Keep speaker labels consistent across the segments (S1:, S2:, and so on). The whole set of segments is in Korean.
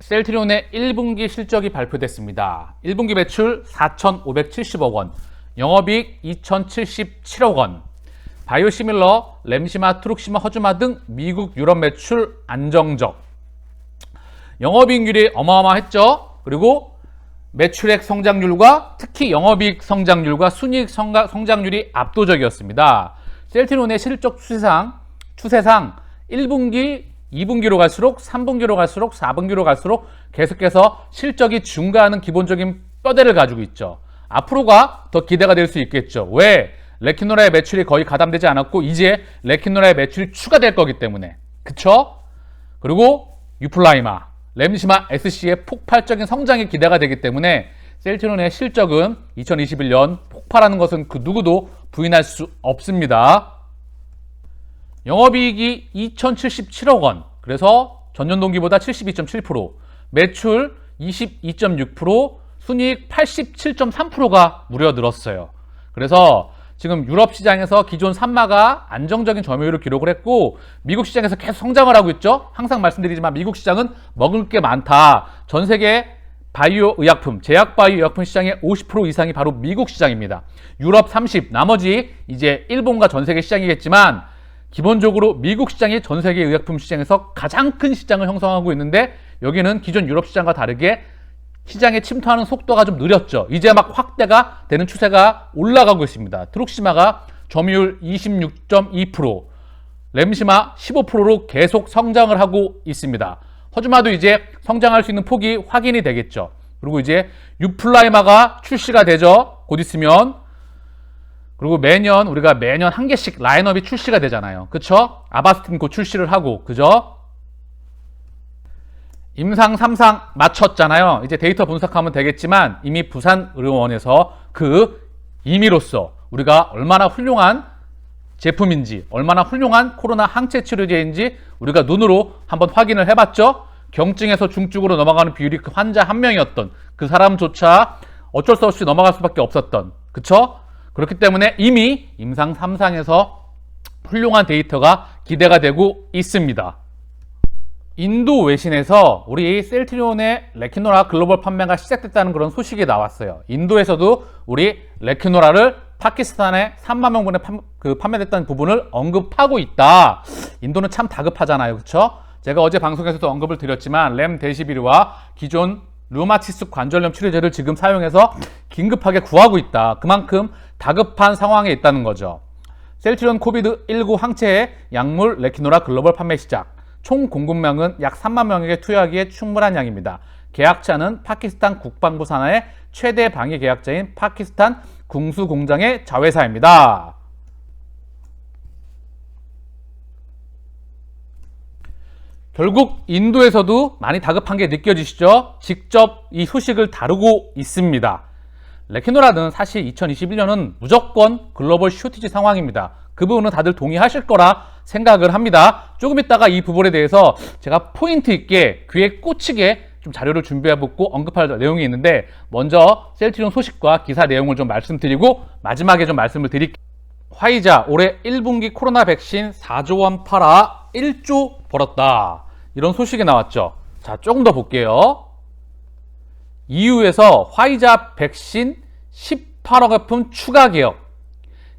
S1: 셀트리온의 1분기 실적이 발표됐습니다. 1분기 매출 4,570억 원, 영업이익 2,077억 원, 바이오시밀러, 램시마, 트룩시마, 허즈마 등 미국, 유럽 매출 안정적. 영업이익률이 어마어마했죠. 그리고 매출액 성장률과 특히 영업이익 성장률과 순이익 성장률이 압도적이었습니다. 셀트리온의 실적 추세상 1분기, 2분기로 갈수록, 3분기로 갈수록, 4분기로 갈수록 계속해서 실적이 증가하는 기본적인 뼈대를 가지고 있죠. 앞으로가 더 기대가 될 수 있겠죠. 왜? 레키노라의 매출이 거의 가담되지 않았고 이제 레키노라의 매출이 추가될 거기 때문에. 그쵸? 그리고 유플라이마, 램시마, SC의 폭발적인 성장이 기대가 되기 때문에 셀트리온의 실적은 2021년 폭발하는 것은 그 누구도 부인할 수 없습니다. 영업이익이 2,077억 원, 그래서 전년 동기보다 72.7%, 매출 22.6%, 순이익 87.3%가 무려 늘었어요. 그래서 지금 유럽 시장에서 기존 산마가 안정적인 점유율을 기록을 했고 미국 시장에서 계속 성장을 하고 있죠. 항상 말씀드리지만 미국 시장은 먹을 게 많다. 전 세계 바이오 의약품, 제약 바이오 의약품 시장의 50% 이상이 바로 미국 시장입니다. 유럽 30, 나머지 이제 일본과 전 세계 시장이겠지만 기본적으로 미국 시장이 전 세계 의약품 시장에서 가장 큰 시장을 형성하고 있는데 여기는 기존 유럽 시장과 다르게 시장에 침투하는 속도가 좀 느렸죠. 이제 막 확대가 되는 추세가 올라가고 있습니다. 트룩시마가 점유율 26.2%, 램시마 15%로 계속 성장을 하고 있습니다. 허즈마도 이제 성장할 수 있는 폭이 확인이 되겠죠. 그리고 이제 유플라이마가 출시가 되죠. 곧 있으면. 그리고 우리가 매년 한 개씩 라인업이 출시가 되잖아요. 그쵸? 아바스틴 곧 출시를 하고, 그죠? 임상 3상 마쳤잖아요. 이제 데이터 분석하면 되겠지만 이미 부산의료원에서 그 임의로써 우리가 얼마나 훌륭한 제품인지, 얼마나 훌륭한 코로나 항체 치료제인지 우리가 눈으로 한번 확인을 해봤죠. 경증에서 중증으로 넘어가는 비율이 그 환자 한 명이었던 그 사람조차 어쩔 수 없이 넘어갈 수밖에 없었던, 그쵸? 그렇기 때문에 이미 임상 3상에서 훌륭한 데이터가 기대가 되고 있습니다. 인도 외신에서 우리 셀트리온의 레키노라 글로벌 판매가 시작됐다는 그런 소식이 나왔어요. 인도에서도 우리 레키노라를 파키스탄에 3만 명분에 판매됐다는 부분을 언급하고 있다. 인도는 참 다급하잖아요. 그쵸? 제가 어제 방송에서도 언급을 드렸지만 렘데시비르와 기존 류마티스 관절염 치료제를 지금 사용해서 긴급하게 구하고 있다. 그만큼 다급한 상황에 있다는 거죠. 셀트리온 코비드19 항체의 약물 레키노라 글로벌 판매 시작. 총 공급량은 약 3만 명에게 투여하기에 충분한 양입니다. 계약자는 파키스탄 국방부 산하의 최대 방위 계약자인 파키스탄 궁수 공장의 자회사입니다. 결국 인도에서도 많이 다급한 게 느껴지시죠? 직접 이 소식을 다루고 있습니다. 레키노라는 사실 2021년은 무조건 글로벌 쇼티지 상황입니다. 그 부분은 다들 동의하실 거라 생각을 합니다. 조금 있다가 이 부분에 대해서 제가 포인트 있게 귀에 꽂히게 좀 자료를 준비해보고 언급할 내용이 있는데 먼저 셀트리온 소식과 기사 내용을 좀 말씀드리고 마지막에 좀 말씀을 드릴게요. 화이자 올해 1분기 코로나 백신 4조 원 팔아 1조 벌었다. 이런 소식이 나왔죠. 자, 조금 더 볼게요. EU에서 화이자 백신 18억 회품 추가 계약,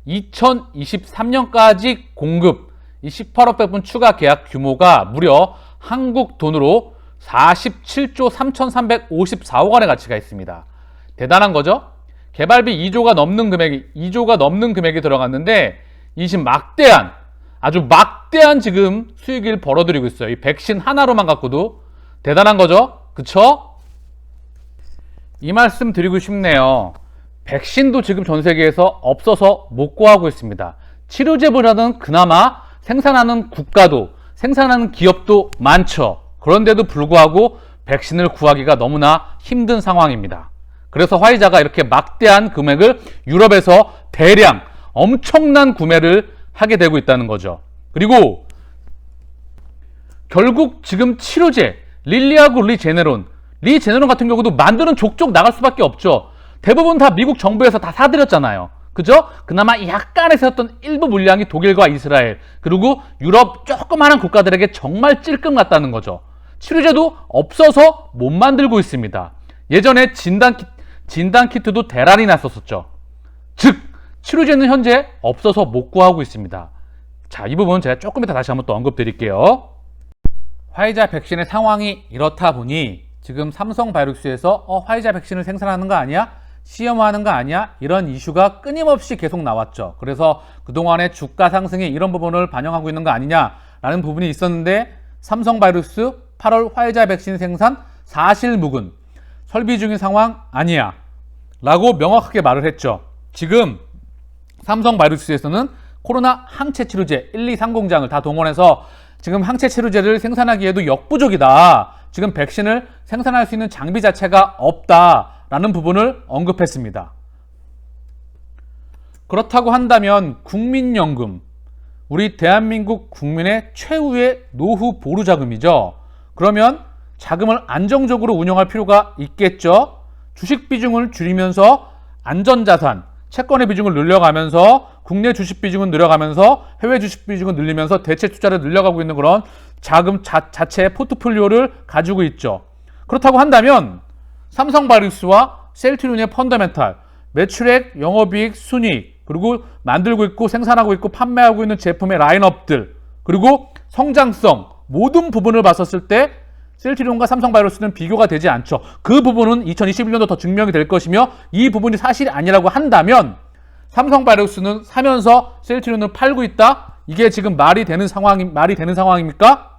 S1: 2023년까지 공급, 이 18억 회품 추가 계약 규모가 무려 한국 돈으로 47조 3,354억 원의 가치가 있습니다. 대단한 거죠? 개발비 2조가 넘는 금액이 들어갔는데 이 지금 아주 막대한 지금 수익을 벌어들이고 있어요. 이 백신 하나로만 갖고도 대단한 거죠? 그쵸? 이 말씀 드리고 싶네요. 백신도 지금 전 세계에서 없어서 못 구하고 있습니다. 치료제보다는 그나마 생산하는 국가도, 생산하는 기업도 많죠. 그런데도 불구하고 백신을 구하기가 너무나 힘든 상황입니다. 그래서 화이자가 이렇게 막대한 금액을 유럽에서 대량 엄청난 구매를 하게 되고 있다는 거죠. 그리고 결국 지금 치료제 릴리하고 리제네론 같은 경우도 만드는 족족 나갈 수밖에 없죠. 대부분 다 미국 정부에서 다 사들였잖아요. 그죠? 그나마 약간의 샀던 일부 물량이 독일과 이스라엘 그리고 유럽 조그마한 국가들에게 정말 찔끔 같다는 거죠. 치료제도 없어서 못 만들고 있습니다. 예전에 진단키트도 대란이 났었죠. 즉 치료제는 현재 없어서 못 구하고 있습니다. 자, 이 부분 제가 조금 이따 다시 한번 또 언급드릴게요. 화이자 백신의 상황이 이렇다 보니 지금 삼성바이오록스에서 화이자 백신을 생산하는 거 아니야? 시험하는 거 아니야? 이런 이슈가 끊임없이 계속 나왔죠. 그래서 그동안의 주가 상승이 이런 부분을 반영하고 있는 거 아니냐라는 부분이 있었는데, 삼성바이오록스 8월 화이자 백신 생산 사실무근, 설비 중인 상황 아니야 라고 명확하게 말을 했죠. 지금 삼성바이오록스에서는 코로나 항체 치료제 1, 2, 3공장을 다 동원해서 지금 항체 치료제를 생산하기에도 역부족이다. 지금 백신을 생산할 수 있는 장비 자체가 없다라는 부분을 언급했습니다. 그렇다고 한다면 국민연금, 우리 대한민국 국민의 최후의 노후 보루 자금이죠. 그러면 자금을 안정적으로 운영할 필요가 있겠죠. 주식 비중을 줄이면서 안전자산, 채권의 비중을 늘려가면서 국내 주식 비중은 늘려가면서 해외 주식 비중은 늘리면서 대체 투자를 늘려가고 있는 그런 자금 자체의 포트폴리오를 가지고 있죠. 그렇다고 한다면 삼성바이오록스와 셀트리온의 펀더멘탈, 매출액, 영업이익, 순이익, 그리고 만들고 있고 생산하고 있고 판매하고 있는 제품의 라인업들, 그리고 성장성, 모든 부분을 봤었을 때 셀트리온과 삼성바이오록스는 비교가 되지 않죠. 그 부분은 2021년도 더 증명이 될 것이며, 이 부분이 사실이 아니라고 한다면 삼성바이오록스는 사면서 셀트리온을 팔고 있다? 이게 지금 말이 되는 상황입니까?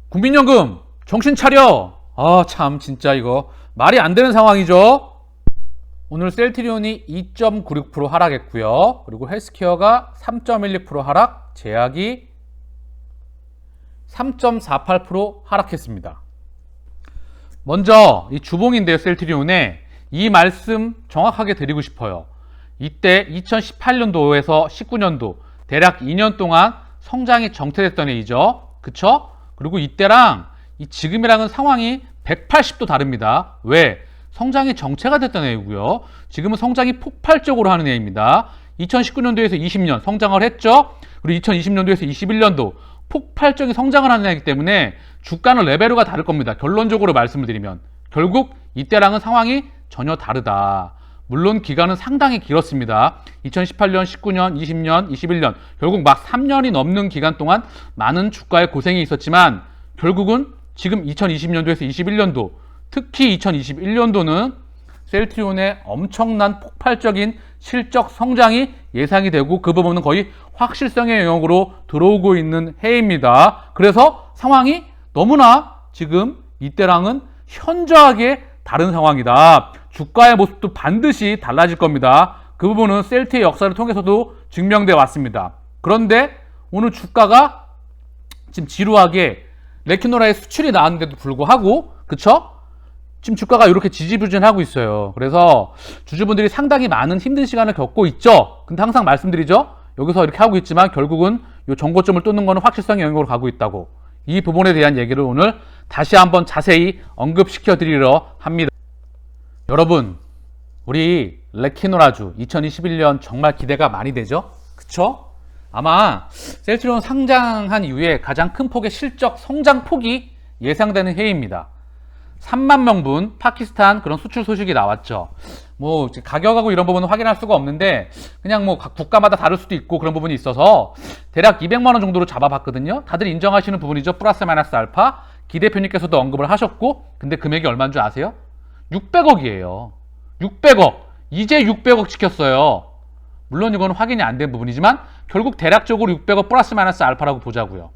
S1: 국민연금 정신 차려. 참 진짜 이거 말이 안 되는 상황이죠. 오늘 셀트리온이 2.96% 하락했고요. 그리고 헬스케어가 3.12% 하락, 제약이 3.48% 하락했습니다. 먼저 이 주봉인데요, 셀트리온에 이 말씀 정확하게 드리고 싶어요. 이때 2018년도에서 19년도 대략 2년 동안 성장이 정체됐던 해이죠. 그쵸? 그리고 이때랑 지금이랑은 상황이 180도 다릅니다. 왜? 성장이 정체가 됐던 해이고요. 지금은 성장이 폭발적으로 하는 해입니다. 2019년도에서 20년 성장을 했죠. 그리고 2020년도에서 21년도 폭발적인 성장을 하는 해이기 때문에 주가는 레벨로가 다를 겁니다. 결론적으로 말씀을 드리면 결국 이때랑은 상황이 전혀 다르다. 물론 기간은 상당히 길었습니다. 2018년, 19년, 20년, 21년 결국 막 3년이 넘는 기간 동안 많은 주가의 고생이 있었지만 결국은 지금 2020년도에서 21년도, 특히 2021년도는 셀트리온의 엄청난 폭발적인 실적 성장이 예상이 되고 그 부분은 거의 확실성의 영역으로 들어오고 있는 해입니다. 그래서 상황이 너무나 지금 이때랑은 현저하게 다른 상황이다. 주가의 모습도 반드시 달라질 겁니다. 그 부분은 셀트의 역사를 통해서도 증명되어 왔습니다. 그런데 오늘 주가가 지금 지루하게 레키노라의 수출이 나왔는데도 불구하고, 그쵸? 지금 주가가 이렇게 지지부진하고 있어요. 그래서 주주분들이 상당히 많은 힘든 시간을 겪고 있죠. 근데 항상 말씀드리죠. 여기서 이렇게 하고 있지만 결국은 이 정고점을 뚫는 거는 확실성의 영역으로 가고 있다고. 이 부분에 대한 얘기를 오늘 다시 한번 자세히 언급시켜 드리려 합니다. 여러분, 우리 레키노라주 2021년 정말 기대가 많이 되죠? 그쵸? 아마 셀트리온 상장한 이후에 가장 큰 폭의 실적 성장 폭이 예상되는 해입니다. 3만 명분 파키스탄 그런 수출 소식이 나왔죠. 뭐 가격하고 이런 부분은 확인할 수가 없는데 그냥 뭐 각 국가마다 다를 수도 있고 그런 부분이 있어서 대략 200만 원 정도로 잡아봤거든요. 다들 인정하시는 부분이죠. 플러스 마이너스 알파. 기 대표님께서도 언급을 하셨고, 근데 금액이 얼마인 줄 아세요? 600억이에요. 600억. 이제 600억 지켰어요. 물론 이건 확인이 안 된 부분이지만 결국 대략적으로 600억 플러스 마이너스 알파라고 보자고요.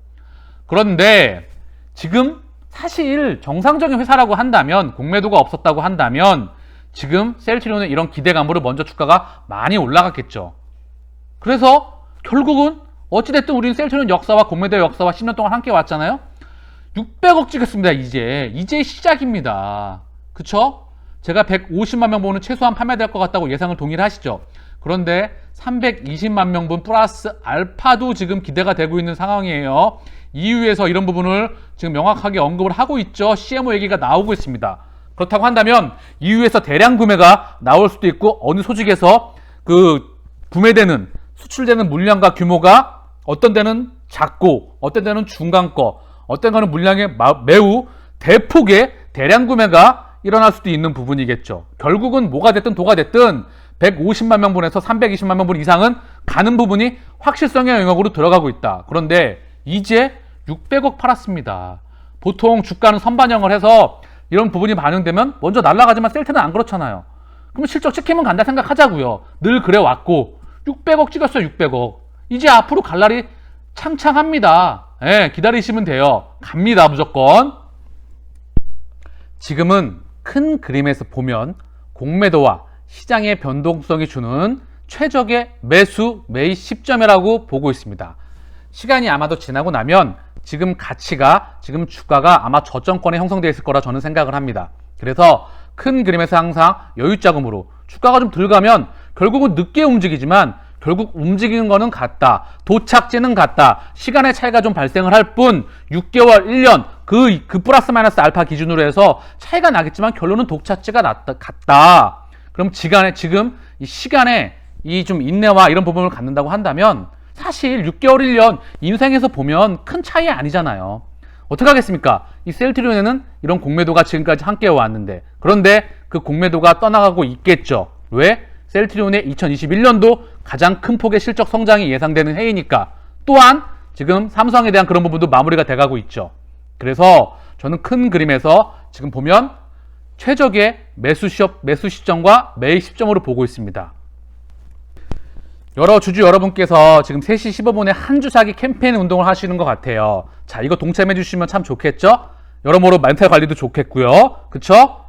S1: 그런데 지금 사실 정상적인 회사라고 한다면, 공매도가 없었다고 한다면 지금 셀트리온의 이런 기대감으로 먼저 주가가 많이 올라갔겠죠. 그래서 결국은 어찌됐든 우리는 셀트리온 역사와 공매도의 역사와 10년 동안 함께 왔잖아요. 600억 찍었습니다. 이제 시작입니다. 그쵸? 제가 150만 명분은 최소한 판매될 것 같다고 예상을 동의를 하시죠. 그런데 320만 명분 플러스 알파도 지금 기대가 되고 있는 상황이에요. EU에서 이런 부분을 지금 명확하게 언급을 하고 있죠. CMO 얘기가 나오고 있습니다. 그렇다고 한다면 EU에서 대량 구매가 나올 수도 있고, 어느 소직에서 그 구매되는, 수출되는 물량과 규모가 어떤 데는 작고 어떤 데는 중간 거, 어떤 거는 물량의 매우 대폭의 대량 구매가 일어날 수도 있는 부분이겠죠. 결국은 뭐가 됐든 도가 됐든 150만 명분에서 320만 명분 이상은 가는 부분이 확실성의 영역으로 들어가고 있다. 그런데 이제 600억 팔았습니다. 보통 주가는 선반영을 해서 이런 부분이 반영되면 먼저 날아가지만 셀트는 안 그렇잖아요. 그럼 실적 찍히면 간다 생각하자고요. 늘 그래왔고 600억 찍었어요. 600억. 이제 앞으로 갈 날이 창창합니다. 예, 기다리시면 돼요. 갑니다. 무조건. 지금은 큰 그림에서 보면 공매도와 시장의 변동성이 주는 최적의 매수 매입 시점이라고 보고 있습니다. 시간이 아마도 지나고 나면 지금 가치가, 지금 주가가 아마 저점권에 형성되어 있을 거라 저는 생각을 합니다. 그래서 큰 그림에서 항상 여유자금으로 주가가 좀 들어가면 결국은 늦게 움직이지만 결국 움직이는 거는 같다. 도착지는 같다. 시간의 차이가 좀 발생을 할 뿐 6개월, 1년 그 플러스 마이너스 알파 기준으로 해서 차이가 나겠지만 결론은 도착지가 같다. 그럼 지금 이 시간에 이 좀 인내와 이런 부분을 갖는다고 한다면 사실 6개월, 1년 인생에서 보면 큰 차이 아니잖아요. 어떻게 하겠습니까? 이 셀트리온에는 이런 공매도가 지금까지 함께 왔는데 그런데 그 공매도가 떠나가고 있겠죠. 왜? 셀트리온의 2021년도 가장 큰 폭의 실적 성장이 예상되는 해이니까 또한 지금 삼성에 대한 그런 부분도 마무리가 돼가고 있죠. 그래서 저는 큰 그림에서 지금 보면 최적의 매수 시점과 매입 시점으로 보고 있습니다. 여러 주주 여러분께서 지금 3시 15분에 한 주 사기 캠페인 운동을 하시는 것 같아요. 자, 이거 동참해 주시면 참 좋겠죠? 여러모로 멘탈 관리도 좋겠고요. 그쵸?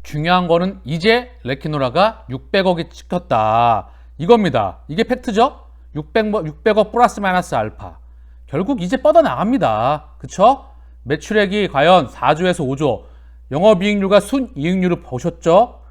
S1: 중요한 거는 이제 레키노라가 600억이 찍혔다. 이겁니다. 이게 팩트죠? 600억 플러스 마이너스 알파. 결국 이제 뻗어나갑니다. 그쵸? 매출액이 과연 4조에서 5조. 영업이익률과 순이익률을 보셨죠?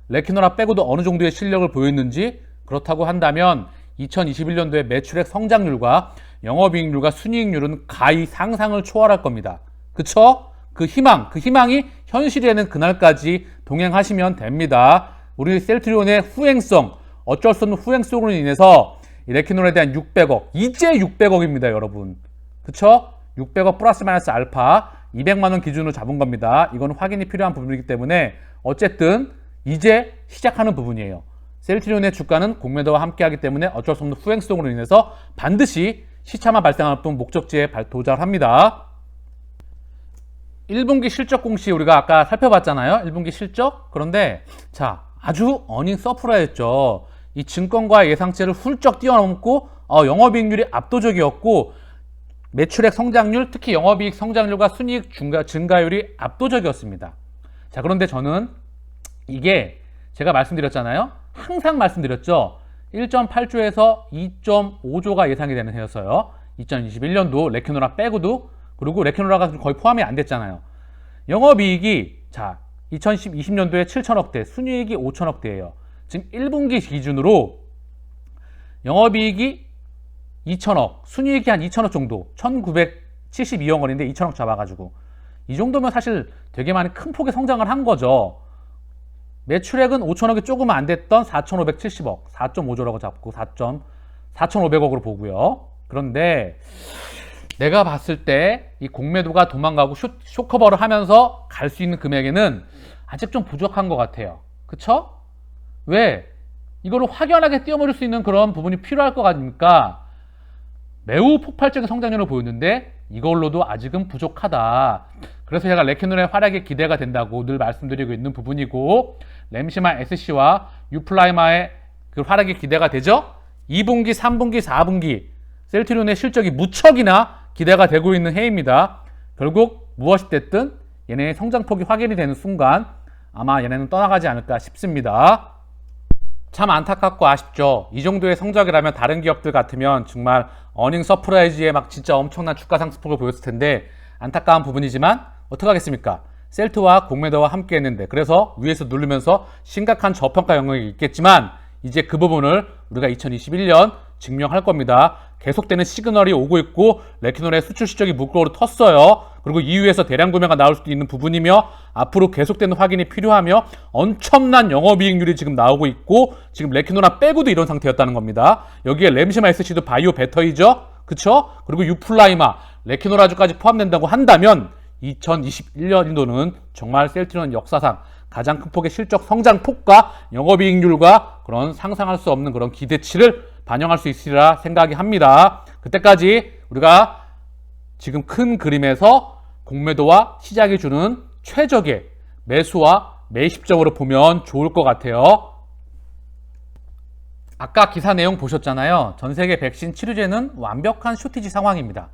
S1: 레키노라 빼고도 어느 정도의 실력을 보였는지 그렇다고 한다면 2021년도의 매출액 성장률과 영업이익률과 순이익률은 가히 상상을 초월할 겁니다. 그쵸? 그 희망이 현실에는 그날까지 동행하시면 됩니다. 우리 셀트리온의 후행성, 어쩔 수 없는 후행성으로 인해서 이 레키노라에 대한 600억, 이제 600억입니다, 여러분. 그쵸? 600억 플러스 마이너스 알파 200만 원 기준으로 잡은 겁니다. 이건 확인이 필요한 부분이기 때문에 어쨌든 이제 시작하는 부분이에요. 셀트리온의 주가는 공매도와 함께하기 때문에 어쩔 수 없는 후행성으로 인해서 반드시 시차만 발생할 뿐 목적지에 도달합니다. 1분기 실적 공시 우리가 아까 살펴봤잖아요. 1분기 실적. 그런데 자, 아주 어닝 서프라였죠. 이 증권과 예상치를 훌쩍 뛰어넘고 영업이익률이 압도적이었고 매출액 성장률, 특히 영업이익 성장률과 순이익 증가율이 압도적이었습니다. 자, 그런데 저는 이게 제가 말씀드렸잖아요. 항상 말씀드렸죠. 1.8조에서 2.5조가 예상이 되는 해였어요. 2021년도 레키노라 빼고도, 그리고 레키노라가 거의 포함이 안 됐잖아요. 영업이익이 자 2020년도에 7천억대, 순이익이 5천억대예요. 지금 1분기 기준으로 영업이익이 2천억, 순이익이 한 2천억 정도, 1972억 원인데 2천억 잡아가지고 이 정도면 사실 되게 많이 큰 폭의 성장을 한 거죠. 매출액은 5천억이 조금 안 됐던 4,570억, 4.5조라고 잡고 4,500억으로 보고요. 그런데 내가 봤을 때 이 공매도가 도망가고 쇼커버를 하면서 갈 수 있는 금액에는 아직 좀 부족한 것 같아요. 그쵸? 왜? 이거를 확연하게 띄워버릴 수 있는 그런 부분이 필요할 것 같으니까 매우 폭발적인 성장률을 보였는데 이걸로도 아직은 부족하다. 그래서 제가 레키노라의 활약이 기대가 된다고 늘 말씀드리고 있는 부분이고, 램시마 SC와 유플라이마의 그 활약이 기대가 되죠? 2분기, 3분기, 4분기 셀트리온의 실적이 무척이나 기대가 되고 있는 해입니다. 결국 무엇이 됐든 얘네의 성장폭이 확인이 되는 순간 아마 얘네는 떠나가지 않을까 싶습니다. 참 안타깝고 아쉽죠. 이 정도의 성적이라면 다른 기업들 같으면 정말 어닝 서프라이즈에 막 진짜 엄청난 주가 상승폭을 보였을 텐데 안타까운 부분이지만 어떡하겠습니까? 셀트와 공매도와 함께 했는데, 그래서 위에서 누르면서 심각한 저평가 영역이 있겠지만 이제 그 부분을 우리가 2021년 증명할 겁니다. 계속되는 시그널이 오고 있고 레키노라의 수출 실적이 물꼬를 텄어요. 그리고 이후에서 대량 구매가 나올 수도 있는 부분이며 앞으로 계속되는 확인이 필요하며 엄청난 영업이익률이 지금 나오고 있고 지금 레키노라 빼고도 이런 상태였다는 겁니다. 여기에 램시마 SC도 바이오 배터이죠. 그쵸? 그리고 유플라이마, 레케노라주까지 포함된다고 한다면 2021년도는 정말 셀트리온 역사상 가장 큰 폭의 실적 성장 폭과 영업이익률과 그런 상상할 수 없는 그런 기대치를 반영할 수 있으리라 생각이 합니다. 그때까지 우리가 지금 큰 그림에서 공매도와 시장이 주는 최적의 매수와 매입점으로 보면 좋을 것 같아요. 아까 기사 내용 보셨잖아요. 전 세계 백신 치료제는 완벽한 쇼티지 상황입니다.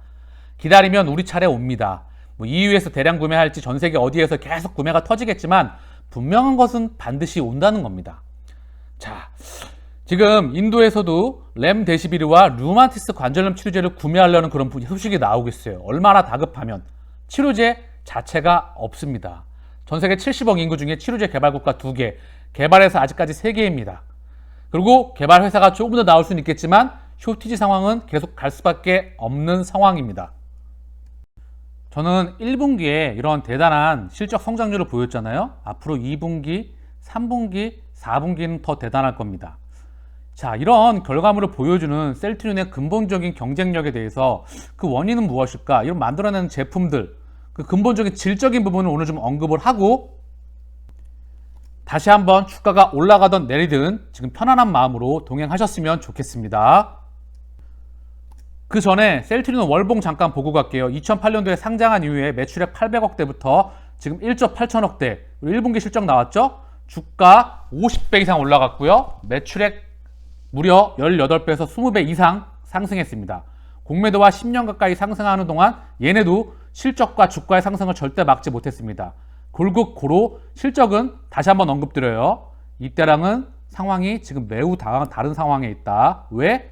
S1: 기다리면 우리 차례 옵니다. EU에서 대량 구매할지 전 세계 어디에서 계속 구매가 터지겠지만 분명한 것은 반드시 온다는 겁니다. 자, 지금 인도에서도 렘데시비르와 류마티스 관절염 치료제를 구매하려는 그런 소식이 나오고 있어요. 얼마나 다급하면. 치료제 자체가 없습니다. 전 세계 70억 인구 중에 치료제 개발 국가 2개, 개발해서 아직까지 3개입니다. 그리고 개발 회사가 조금 더 나올 수는 있겠지만 쇼티지 상황은 계속 갈 수밖에 없는 상황입니다. 저는 1분기에 이런 대단한 실적 성장률을 보였잖아요. 앞으로 2분기, 3분기, 4분기는 더 대단할 겁니다. 자, 이런 결과물을 보여주는 셀트리온의 근본적인 경쟁력에 대해서 그 원인은 무엇일까? 이런 만들어내는 제품들, 그 근본적인 질적인 부분을 오늘 좀 언급을 하고 다시 한번 주가가 올라가던 내리든 지금 편안한 마음으로 동행하셨으면 좋겠습니다. 그 전에 셀트리온 월봉 잠깐 보고 갈게요. 2008년도에 상장한 이후에 매출액 800억대부터 지금 1조 8천억대 1분기 실적 나왔죠? 주가 50배 이상 올라갔고요. 매출액 무려 18배에서 20배 이상 상승했습니다. 공매도와 10년 가까이 상승하는 동안 얘네도 실적과 주가의 상승을 절대 막지 못했습니다. 결국 고로 실적은 다시 한번 언급드려요. 이때랑은 상황이 지금 매우 다른 상황에 있다. 왜?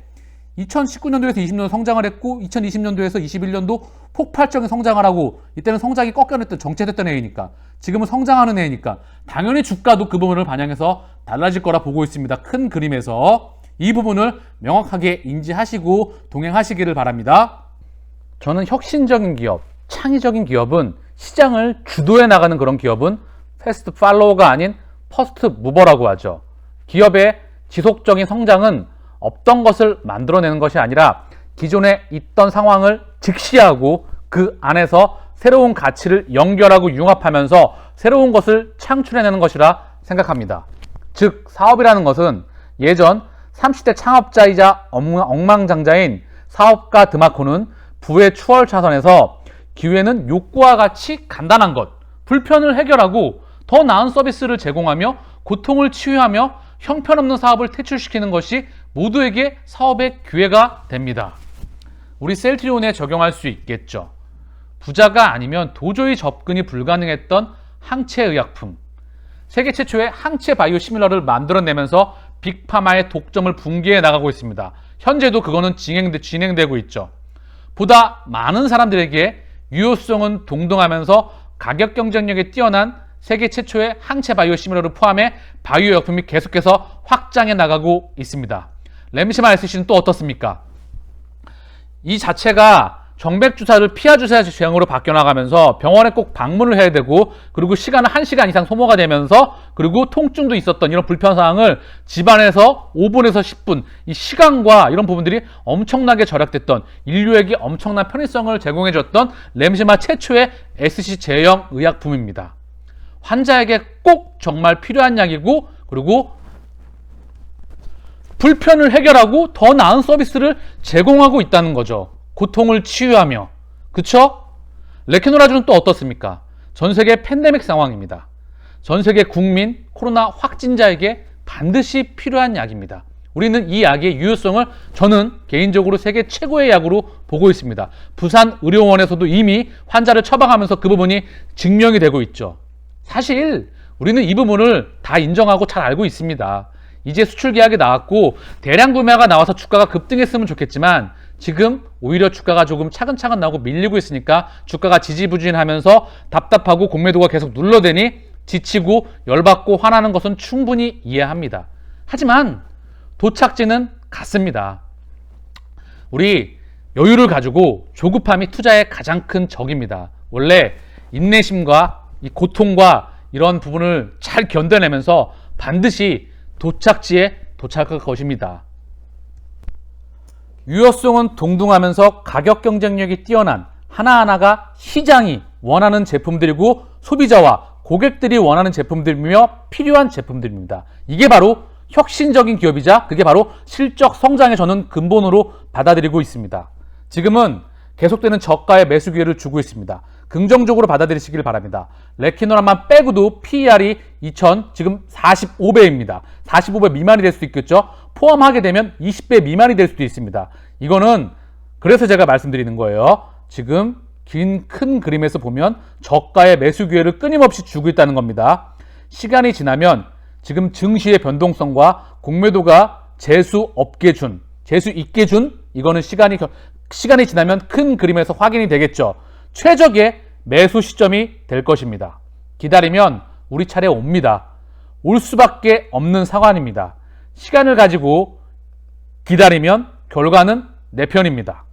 S1: 2019년도에서 20년도 성장을 했고 2020년도에서 21년도 폭발적인 성장을 하고 이때는 성장이 꺾여냈던 정체됐던 해이니까 지금은 성장하는 해이니까 당연히 주가도 그 부분을 반영해서 달라질 거라 보고 있습니다. 큰 그림에서 이 부분을 명확하게 인지하시고 동행하시기를 바랍니다. 저는 혁신적인 기업, 창의적인 기업은 시장을 주도해 나가는 그런 기업은 패스트 팔로워가 아닌 퍼스트 무버라고 하죠. 기업의 지속적인 성장은 없던 것을 만들어내는 것이 아니라 기존에 있던 상황을 직시하고 그 안에서 새로운 가치를 연결하고 융합하면서 새로운 것을 창출해내는 것이라 생각합니다. 즉 사업이라는 것은 예전 30대 창업자이자 억망장자인 사업가 드마코는 부의 추월차선에서 기회는 욕구와 같이 간단한 것, 불편을 해결하고 더 나은 서비스를 제공하며 고통을 치유하며 형편없는 사업을 퇴출시키는 것이 모두에게 사업의 기회가 됩니다. 우리 셀트리온에 적용할 수 있겠죠. 부자가 아니면 도저히 접근이 불가능했던 항체의약품. 세계 최초의 항체 바이오 시밀러를 만들어내면서 빅파마의 독점을 붕괴해 나가고 있습니다. 현재도 그거는 진행되고 있죠. 보다 많은 사람들에게 유효성은 동등하면서 가격 경쟁력이 뛰어난 세계 최초의 항체 바이오 시밀러를 포함해 바이오薬품이 계속해서 확장해 나가고 있습니다. 렘시마 SC는 또 어떻습니까? 이 자체가 정맥주사를 피하주사 제형으로 바뀌어 나가면서 병원에 꼭 방문을 해야 되고 그리고 시간은 1시간 이상 소모가 되면서 그리고 통증도 있었던 이런 불편사항을 집안에서 5분에서 10분 이 시간과 이런 부분들이 엄청나게 절약됐던 인류에게 엄청난 편의성을 제공해줬던 렘시마 최초의 SC 제형 의약품입니다. 환자에게 꼭 정말 필요한 약이고 그리고 불편을 해결하고 더 나은 서비스를 제공하고 있다는 거죠. 고통을 치유하며. 그쵸? 레케노라주는 또 어떻습니까? 전 세계 팬데믹 상황입니다. 전 세계 국민 코로나 확진자에게 반드시 필요한 약입니다. 우리는 이 약의 유효성을 저는 개인적으로 세계 최고의 약으로 보고 있습니다. 부산의료원에서도 이미 환자를 처방하면서 그 부분이 증명이 되고 있죠. 사실 우리는 이 부분을 다 인정하고 잘 알고 있습니다. 이제 수출 계약이 나왔고 대량 구매가 나와서 주가가 급등했으면 좋겠지만 지금 오히려 주가가 조금 차근차근 나오고 밀리고 있으니까 주가가 지지부진하면서 답답하고 공매도가 계속 눌러대니 지치고 열받고 화나는 것은 충분히 이해합니다. 하지만 도착지는 같습니다. 우리 여유를 가지고 조급함이 투자의 가장 큰 적입니다. 원래 인내심과 이 고통과 이런 부분을 잘 견뎌내면서 반드시 도착지에 도착할 것입니다. 유효성은 동등하면서 가격 경쟁력이 뛰어난 하나하나가 시장이 원하는 제품들이고 소비자와 고객들이 원하는 제품들이며 필요한 제품들입니다. 이게 바로 혁신적인 기업이자 그게 바로 실적 성장의 저는 근본으로 받아들이고 있습니다. 지금은 계속되는 저가의 매수 기회를 주고 있습니다. 긍정적으로 받아들이시길 바랍니다. 레키노라만 빼고도 PER이 2000 지금 45배입니다. 45배 미만이 될 수도 있겠죠. 포함하게 되면 20배 미만이 될 수도 있습니다. 이거는 그래서 제가 말씀드리는 거예요. 지금 큰 그림에서 보면 저가의 매수 기회를 끊임없이 주고 있다는 겁니다. 시간이 지나면 지금 증시의 변동성과 공매도가 재수 있게 준 이거는 시간이 지나면 큰 그림에서 확인이 되겠죠. 최적의 매수 시점이 될 것입니다. 기다리면 우리 차례 옵니다. 올 수밖에 없는 상황입니다. 시간을 가지고 기다리면 결과는 내 편입니다.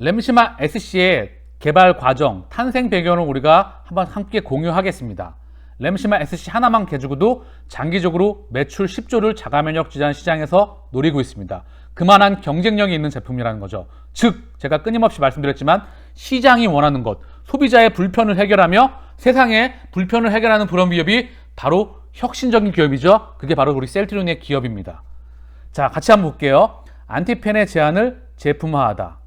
S1: 램시마 SC의 개발 과정, 탄생 배경을 우리가 한번 함께 공유하겠습니다. 램시마 SC 하나만 개주고도 장기적으로 매출 10조를 자가 면역 지단 시장에서 노리고 있습니다. 그만한 경쟁력이 있는 제품이라는 거죠. 즉, 제가 끊임없이 말씀드렸지만 시장이 원하는 것, 소비자의 불편을 해결하며 세상의 불편을 해결하는 그런 기업이 바로 혁신적인 기업이죠. 그게 바로 우리 셀트리온의 기업입니다. 자, 같이 한번 볼게요. 안티펜의 제안을 제품화하다.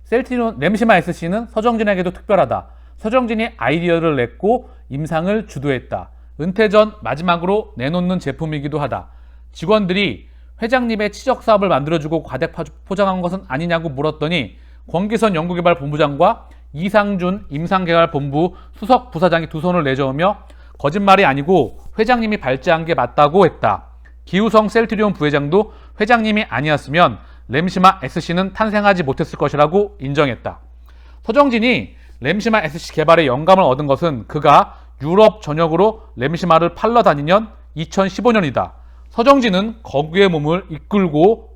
S1: 셀트리온 램시마 SC는 서정진에게도 특별하다. 서정진이 아이디어를 냈고 임상을 주도했다. 은퇴 전 마지막으로 내놓는 제품이기도 하다. 직원들이 회장님의 치적 사업을 만들어주고 과대 포장한 것은 아니냐고 물었더니 권기선 연구개발본부장과 이상준 임상개발본부 수석 부사장이 두 손을 내저으며 거짓말이 아니고 회장님이 발제한 게 맞다고 했다. 기우성 셀트리온 부회장도 회장님이 아니었으면 램시마 SC는 탄생하지 못했을 것이라고 인정했다. 서정진이 램시마 SC 개발에 영감을 얻은 것은 그가 유럽 전역으로 램시마를 팔러 다니던 2015년이다. 서정진은 거구의 몸을 이끌고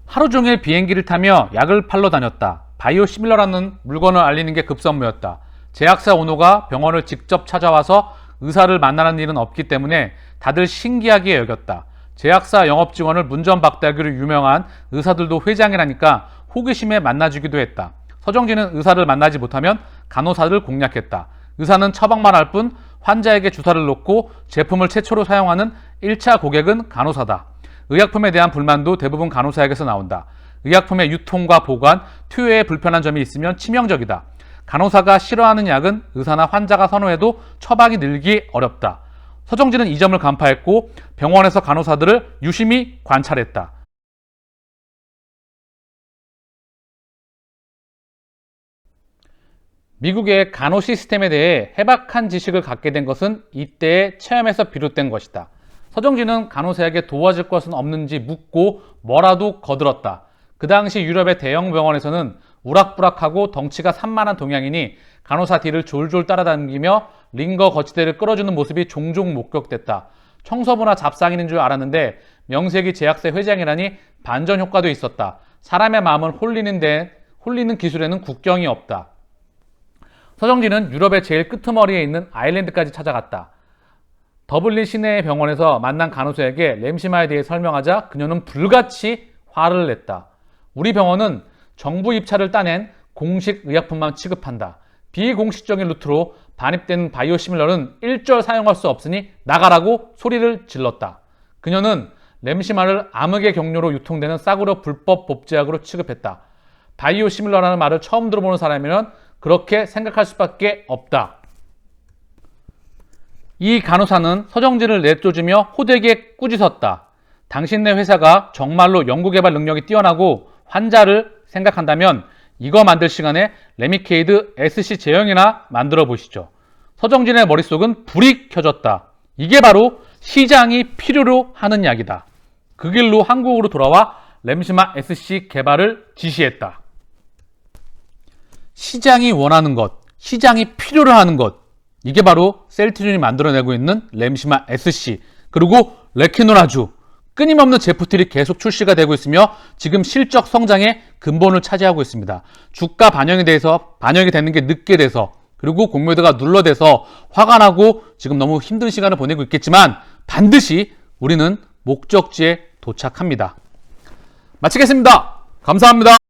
S1: 하루 종일 비행기를 타며 약을 팔러 다녔다. 바이오시밀러라는 물건을 알리는 게 급선무였다. 제약사 오너가 병원을 직접 찾아와서 의사를 만나는 일은 없기 때문에 다들 신기하게 여겼다. 제약사 영업 직원을 문전박대하기로 유명한 의사들도 회장이라니까 호기심에 만나주기도 했다. 서정진은 의사를 만나지 못하면 간호사를 공략했다. 의사는 처방만 할 뿐 환자에게 주사를 놓고 제품을 최초로 사용하는 1차 고객은 간호사다. 의약품에 대한 불만도 대부분 간호사에게서 나온다. 의약품의 유통과 보관, 투여에 불편한 점이 있으면 치명적이다. 간호사가 싫어하는 약은 의사나 환자가 선호해도 처방이 늘기 어렵다. 서정진은 이 점을 간파했고 병원에서 간호사들을 유심히 관찰했다. 미국의 간호 시스템에 대해 해박한 지식을 갖게 된 것은 이때의 체험에서 비롯된 것이다. 서정진은 간호사에게 도와줄 것은 없는지 묻고 뭐라도 거들었다. 그 당시 유럽의 대형 병원에서는 우락부락하고 덩치가 산만한 동양인이 간호사 뒤를 졸졸 따라다니며 링거 거치대를 끌어주는 모습이 종종 목격됐다. 청소부나 잡상인인 줄 알았는데 명색이 제약사 회장이라니 반전 효과도 있었다. 사람의 마음을 홀리는 기술에는 국경이 없다. 서정진은 유럽의 제일 끄트머리에 있는 아일랜드까지 찾아갔다. 더블린 시내의 병원에서 만난 간호사에게 램시마에 대해 설명하자 그녀는 불같이 화를 냈다. 우리 병원은 정부 입찰을 따낸 공식 의약품만 취급한다. 비공식적인 루트로 반입된 바이오시밀러는 일절 사용할 수 없으니 나가라고 소리를 질렀다. 그녀는 램시마를 암흑의 경로로 유통되는 싸구려 불법 복제약으로 취급했다. 바이오시밀러라는 말을 처음 들어보는 사람이면 그렇게 생각할 수밖에 없다. 이 간호사는 서정진을 내쫓으며 호되게 꾸짖었다. 당신네 회사가 정말로 연구개발 능력이 뛰어나고 환자를 생각한다면 이거 만들 시간에 레미케이드 SC 제형이나 만들어 보시죠. 서정진의 머릿속은 불이 켜졌다. 이게 바로 시장이 필요로 하는 약이다. 그 길로 한국으로 돌아와 램시마 SC 개발을 지시했다. 시장이 원하는 것, 시장이 필요로 하는 것, 이게 바로 셀트리온이 만들어내고 있는 램시마 SC 그리고 레키노라주 끊임없는 제품들이 계속 출시가 되고 있으며 지금 실적 성장의 근본을 차지하고 있습니다. 주가 반영이 되는 게 늦게 돼서 그리고 공무원들가 눌러대서 화가 나고 지금 너무 힘든 시간을 보내고 있겠지만 반드시 우리는 목적지에 도착합니다. 마치겠습니다. 감사합니다.